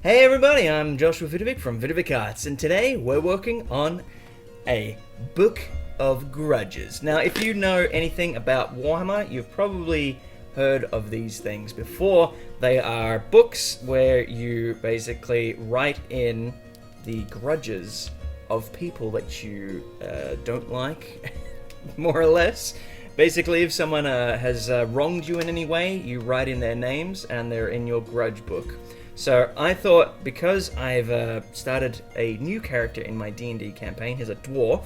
Hey everybody, I'm Joshua Vidovic from Vidovic Arts, and today we're working on a Book of Grudges. Now, if you know anything about Warhammer, you've probably heard of these things before. They are books where you basically write in the grudges of people that you don't like, more or less. Basically, if someone has wronged you in any way, you write in their names and they're in your grudge book. So I thought, because I've started a new character in my D&D campaign, he's a dwarf,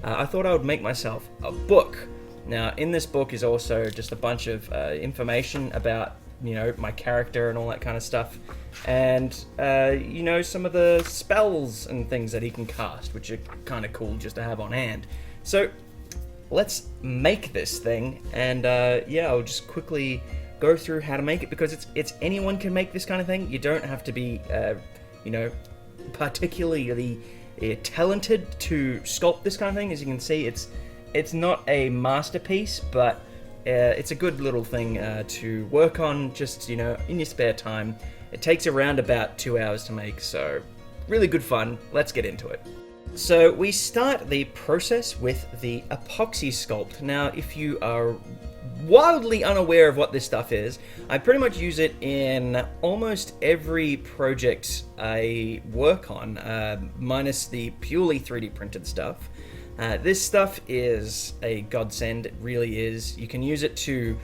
I thought I would make myself a book. Now, in this book is also just a bunch of information about, my character and all that kind of stuff. And, some of the spells and things that he can cast, which are kind of cool just to have on hand. So, let's make this thing, and I'll just quickly go through how to make it, because it's anyone can make this kind of thing. You don't have to be particularly talented to sculpt this kind of thing. As you can see, it's not a masterpiece, but it's a good little thing to work on just in your spare time. It takes around about 2 hours to make, so really good fun. Let's get into it. So we start the process with the epoxy sculpt. Now, if you are wildly unaware of what this stuff is, I pretty much use it in almost every project I work on, minus the purely 3D printed stuff. This stuff is a godsend, it really is. You can use it to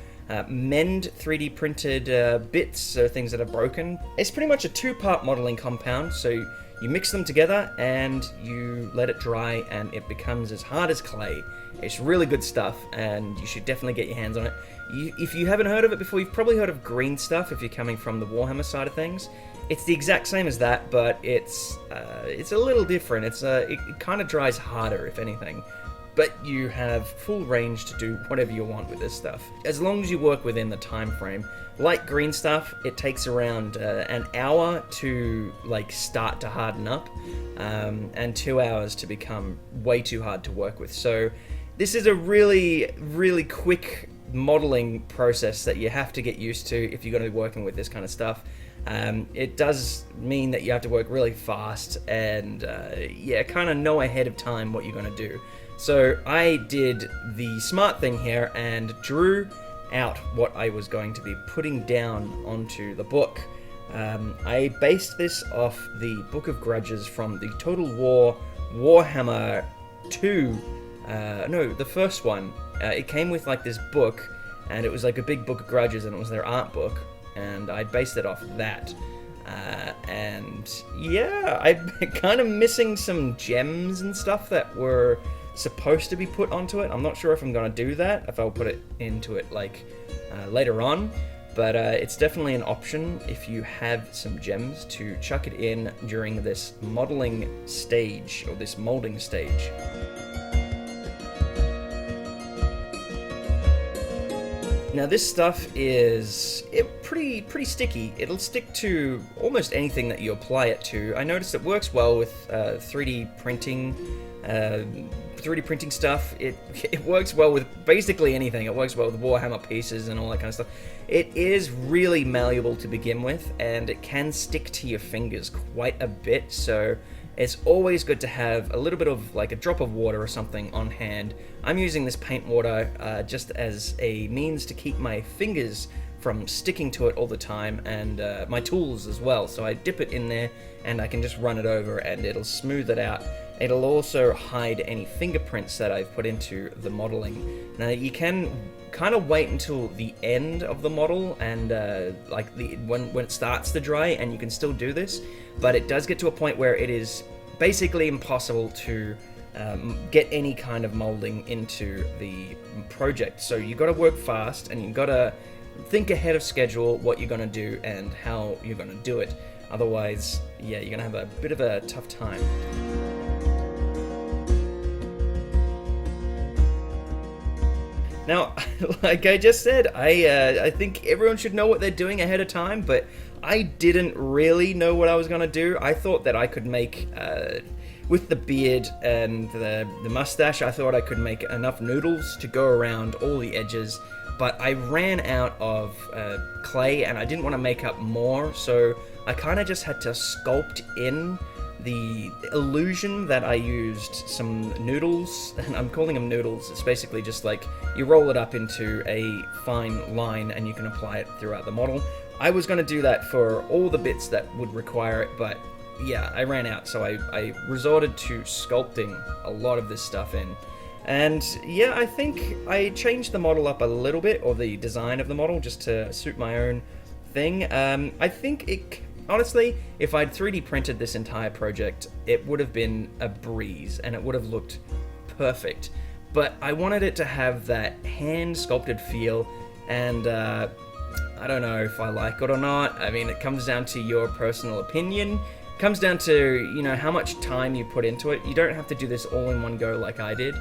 mend 3D printed bits, so things that are broken. It's pretty much a two-part modeling compound, so you mix them together and you let it dry and it becomes as hard as clay. It's really good stuff and you should definitely get your hands on it. If you haven't heard of it before, you've probably heard of green stuff if you're coming from the Warhammer side of things. It's the exact same as that, but it's a little different. It kind of dries harder, if anything. But you have full range to do whatever you want with this stuff, as long as you work within the time frame. Like green stuff, it takes around an hour to start to harden up, and 2 hours to become way too hard to work with. So this is a really, really quick modeling process that you have to get used to if you're going to be working with this kind of stuff. It does mean that you have to work really fast and kind of know ahead of time what you're going to do. So I did the smart thing here and drew out what I was going to be putting down onto the book. I based this off the Book of Grudges from the Total War Warhammer 2. The first one. It came with this book, and it was like a big Book of Grudges, and it was their art book, and I based it off that. I'm kind of missing some gems and stuff that were supposed to be put onto it. I'm not sure if I'm going to do that, if I'll put it into it later on, but it's definitely an option if you have some gems to chuck it in during this modeling stage, or this molding stage. Now this stuff is pretty sticky. It'll stick to almost anything that you apply it to. I noticed it works well with 3D printing stuff. It works well with basically anything. It works well with Warhammer pieces and all that kind of stuff. It is really malleable to begin with, and it can stick to your fingers quite a bit, so it's always good to have a little bit of a drop of water or something on hand. I'm using this paint water just as a means to keep my fingers from sticking to it all the time, and my tools as well. So I dip it in there and I can just run it over and it'll smooth it out. It'll also hide any fingerprints that I've put into the modeling. Now you can kind of wait until the end of the model and when it starts to dry, and you can still do this, but it does get to a point where it is basically impossible to get any kind of molding into the project. So you got to work fast, and you got to think ahead of schedule what you're going to do and how you're going to do it. Otherwise, you're going to have a bit of a tough time. Now, like I just said, I think everyone should know what they're doing ahead of time, but I didn't really know what I was going to do. I thought that I could make, with the beard and the mustache, I thought I could make enough noodles to go around all the edges, but I ran out of clay and I didn't want to make up more, so I kind of just had to sculpt in the illusion that I used some noodles, and I'm calling them noodles. It's basically just like you roll it up into a fine line and you can apply it throughout the model. I was going to do that for all the bits that would require it, but yeah, I ran out, so I resorted to sculpting a lot of this stuff in. And yeah, I think I changed the model up a little bit, or the design of the model, just to suit my own thing. I think honestly, if I'd 3D printed this entire project, it would have been a breeze, and it would have looked perfect. But I wanted it to have that hand-sculpted feel, and I don't know if I like it or not. I mean, it comes down to your personal opinion. It comes down to, how much time you put into it. You don't have to do this all in one go like I did.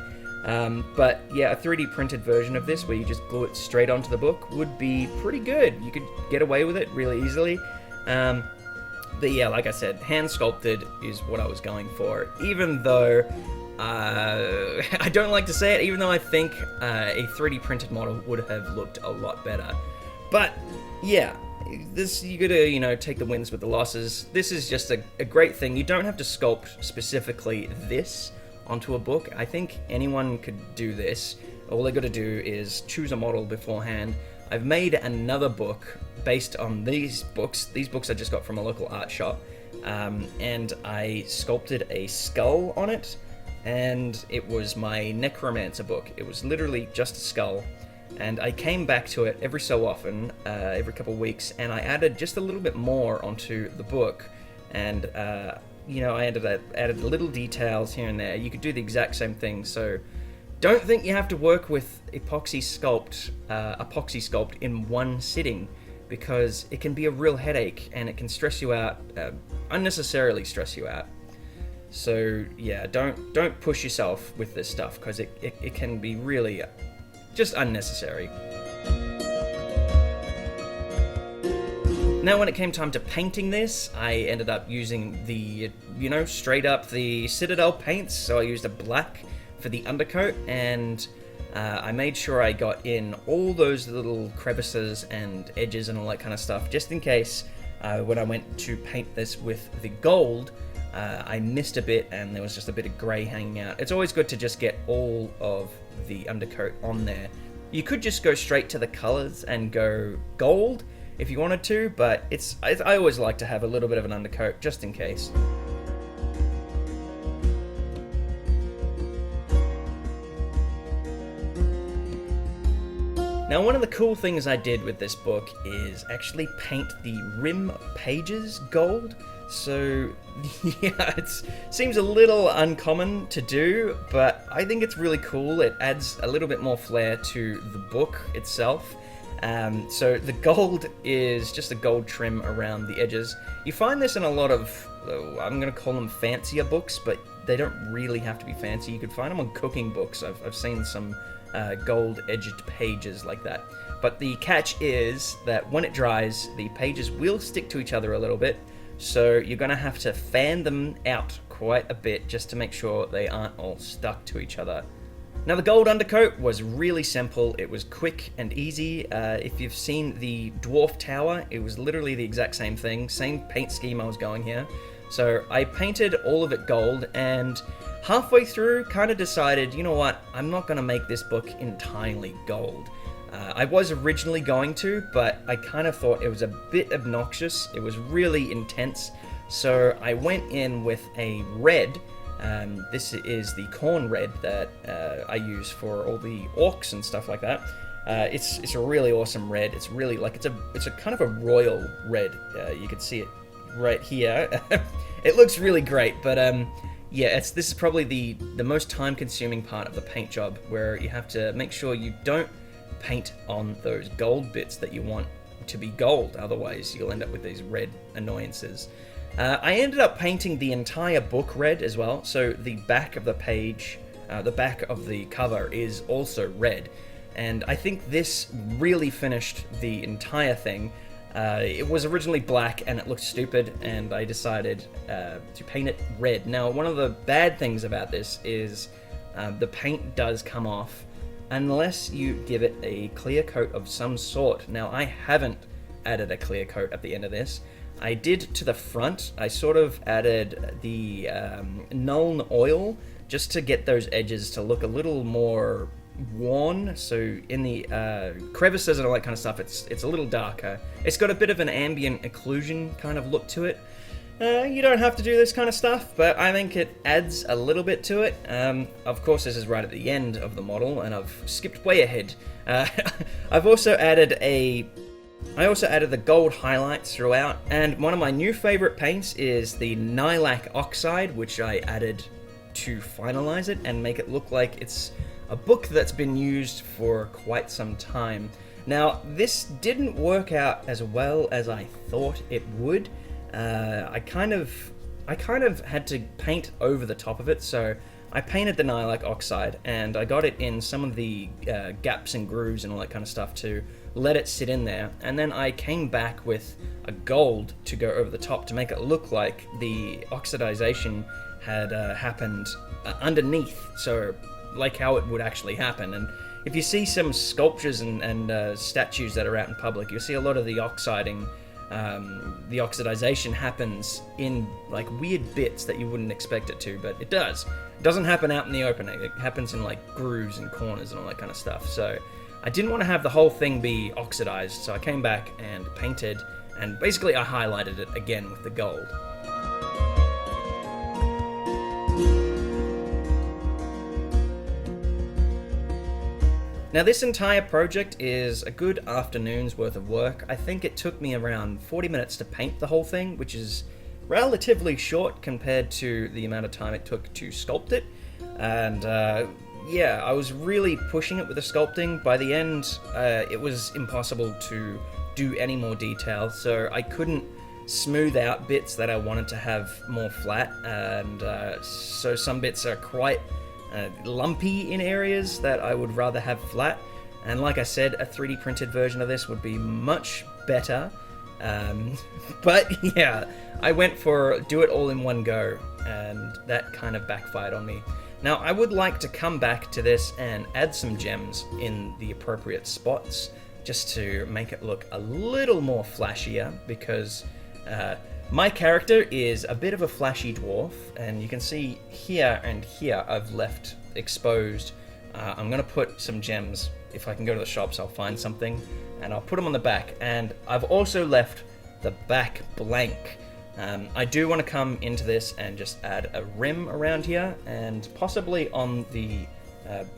But yeah, a 3D printed version of this where you just glue it straight onto the book would be pretty good. You could get away with it really easily. But yeah, like I said, hand sculpted is what I was going for, even though I don't like to say it, even though I think a 3D printed model would have looked a lot better. But yeah, this, you gotta, take the wins with the losses. This is just a great thing. You don't have to sculpt specifically this onto a book. I think anyone could do this. All they gotta do is choose a model beforehand. I've made another book based on these books. These books I just got from a local art shop, and I sculpted a skull on it, and it was my necromancer book. It was literally just a skull, and I came back to it every so often, every couple of weeks, and I added just a little bit more onto the book, and I added little details here and there. You could do the exact same thing, so don't think you have to work with epoxy sculpt in one sitting, because it can be a real headache and it can stress you out, unnecessarily stress you out. So yeah, don't push yourself with this stuff, because it can be really just unnecessary. Now when it came time to painting this, I ended up using the, straight up the Citadel paints. So I used a black for the undercoat, and I made sure I got in all those little crevices and edges and all that kind of stuff, just in case when I went to paint this with the gold, I missed a bit and there was just a bit of grey hanging out. It's always good to just get all of the undercoat on there. You could just go straight to the colours and go gold if you wanted to, but I always like to have a little bit of an undercoat just in case. Now, one of the cool things I did with this book is actually paint the rim pages gold. So yeah, it seems a little uncommon to do, but I think it's really cool. It adds a little bit more flair to the book itself. So the gold is just a gold trim around the edges. You find this in a lot of, I'm going to call them fancier books, but they don't really have to be fancy. You could find them on cooking books. I've seen some gold edged pages like that. But the catch is that when it dries, the pages will stick to each other a little bit. So you're going to have to fan them out quite a bit just to make sure they aren't all stuck to each other. Now the gold undercoat was really simple. It was quick and easy. If you've seen the Dwarf Tower, it was literally the exact same thing, same paint scheme I was going here. So I painted all of it gold, and halfway through kind of decided, you know what, I'm not going to make this book entirely gold. I was originally going to, but I kind of thought it was a bit obnoxious. It was really intense. So I went in with a red. This is the corn red that I use for all the orcs and stuff like that. It's a really awesome red. It's really like it's a kind of a royal red. You can see it right here. It looks really great, but yeah, this is probably the most time-consuming part of the paint job, where you have to make sure you don't paint on those gold bits that you want to be gold, otherwise you'll end up with these red annoyances. I ended up painting the entire book red as well, so the back of the page, the back of the cover is also red, and I think this really finished the entire thing. It was originally black and it looked stupid, and I decided to paint it red. Now, one of the bad things about this is the paint does come off unless you give it a clear coat of some sort. Now, I haven't added a clear coat at the end of this. I did to the front, I sort of added the Nuln oil just to get those edges to look a little more worn. So in the crevices and all that kind of stuff, it's a little darker. It's got a bit of an ambient occlusion kind of look to it. You don't have to do this kind of stuff, but I think it adds a little bit to it. Of course, this is right at the end of the model, and I've skipped way ahead. I've also added the gold highlights throughout, and one of my new favorite paints is the Lilac Oxide, which I added to finalize it and make it look like it's a book that's been used for quite some time. Now, this didn't work out as well as I thought it would. I kind of had to paint over the top of it, so I painted the Lilac Oxide, and I got it in some of the gaps and grooves and all that kind of stuff to let it sit in there, and then I came back with a gold to go over the top to make it look like the oxidization had happened underneath, so like how it would actually happen. And if you see some sculptures and statues that are out in public, you'll see a lot of the the oxidization happens in like weird bits that you wouldn't expect it to, but it does. It doesn't happen out in the open. It happens in like grooves and corners and all that kind of stuff. So I didn't want to have the whole thing be oxidized, so I came back and painted, and basically I highlighted it again with the gold. Now, this entire project is a good afternoon's worth of work. I think it took me around 40 minutes to paint the whole thing, which is relatively short compared to the amount of time it took to sculpt it. And yeah, I was really pushing it with the sculpting. By the end, it was impossible to do any more detail, so I couldn't smooth out bits that I wanted to have more flat, and so some bits are quite lumpy in areas that I would rather have flat. And like I said, a 3D printed version of this would be much better. But yeah, I went for do it all in one go, and that kind of backfired on me. Now, I would like to come back to this and add some gems in the appropriate spots, just to make it look a little more flashier, because my character is a bit of a flashy dwarf, and you can see here and here I've left exposed. I'm going to put some gems. If I can go to the shops, I'll find something, and I'll put them on the back. And I've also left the back blank. I do want to come into this and just add a rim around here, and possibly on the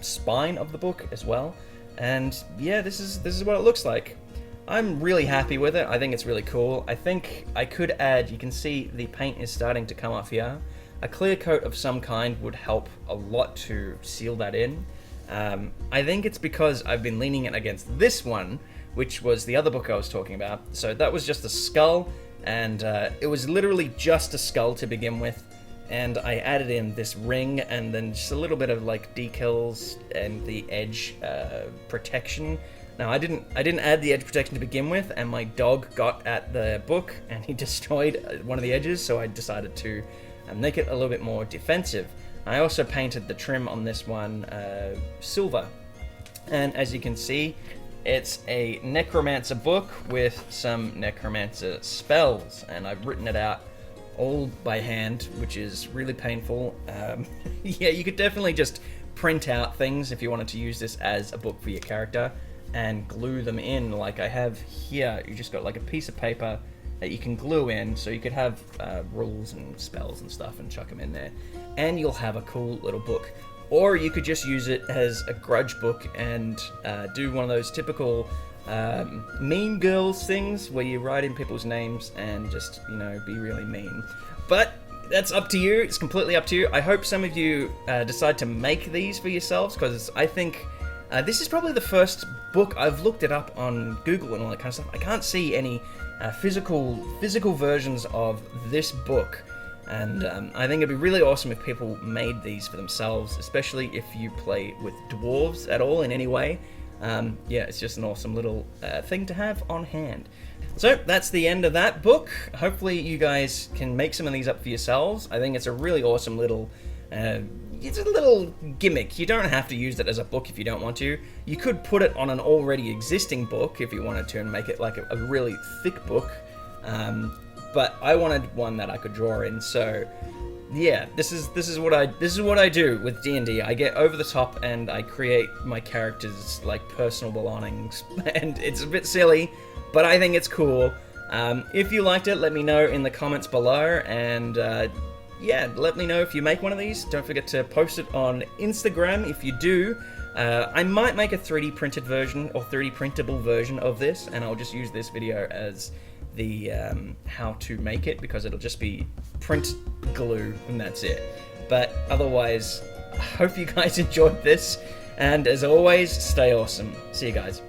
spine of the book as well. And yeah, this is what it looks like. I'm really happy with it. I think it's really cool. I think I could add, you can see the paint is starting to come off here. A clear coat of some kind would help a lot to seal that in. I think it's because I've been leaning it against this one, which was the other book I was talking about. So that was just a skull, and it was literally just a skull to begin with. And I added in this ring, and then just a little bit of like decals and the edge protection. Now, I didn't add the edge protection to begin with, and my dog got at the book and he destroyed one of the edges, so I decided to make it a little bit more defensive. I also painted the trim on this one silver, and as you can see, it's a necromancer book with some necromancer spells, and I've written it out all by hand, which is really painful. Yeah, you could definitely just print out things if you wanted to use this as a book for your character and glue them in like I have here. You just got like a piece of paper that you can glue in, so you could have rules and spells and stuff and chuck them in there, and you'll have a cool little book. Or you could just use it as a grudge book and do one of those typical mean girls things where you write in people's names and just, you know, be really mean. But that's up to you. It's completely up to you. I hope some of you decide to make these for yourselves, because I think this is probably the first book. I've looked it up on Google and all that kind of stuff. I can't see any physical versions of this book, and I think it'd be really awesome if people made these for themselves, especially if you play with dwarves at all in any way. Yeah, it's just an awesome little thing to have on hand. So that's the end of that book. Hopefully you guys can make some of these up for yourselves. I think it's a really awesome little it's a little gimmick. You don't have to use it as a book if you don't want to. You could put it on an already existing book if you wanted to and make it like a really thick book. but I wanted one that I could draw in. So yeah, this is what I do with D&D. I get over the top and I create my characters like personal belongings, and it's a bit silly, but I think it's cool. If you liked it, let me know in the comments below, and yeah, let me know if you make one of these. Don't forget to post it on Instagram if you do. I might make a 3D printed version or 3D printable version of this, and I'll just use this video as the how to make it, because it'll just be print glue and that's it. But otherwise, I hope you guys enjoyed this, and as always, stay awesome. See you guys.